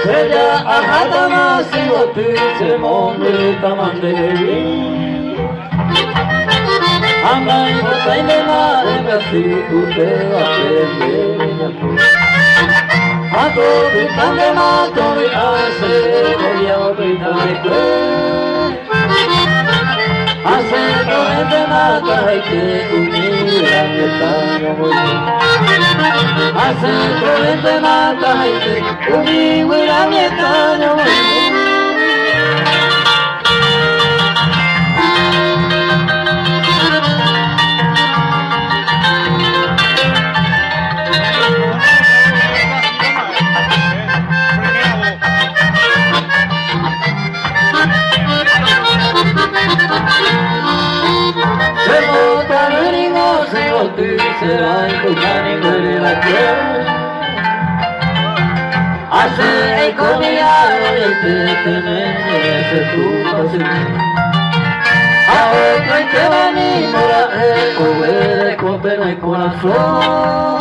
Seja a rata nasce o triste mundo tamande. A mãe você ainda não é filho teu aprender. A dor também matou e a ser olhou e também foi. A ser doente mata e que uniu a metade foi. A ser doente mata e que uniu a metade foi. Será encontrar em Gorila que hace economía el tener ese tu pasión. A otro hay que venir por el comer el corazón.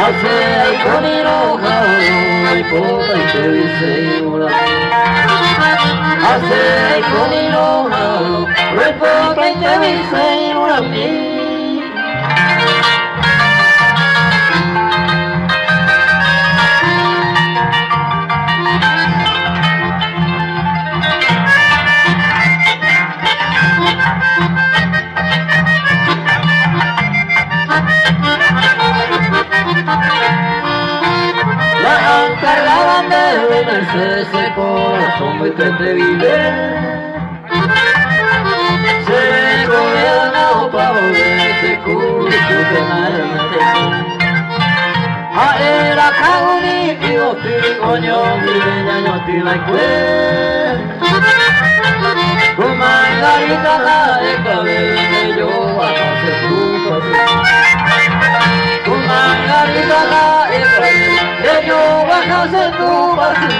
Hace economía y poca y te dice una. Hace economía y poca y te dice una. La encargaban de venirse ese corazón muy terrible. Se gobernó para volverse curso de nada. A era cauni y otir coño mi bella no te la cue. Con margarita la de cabello yo a no se supo así. Con margarita la de cabello yo a no se supo así.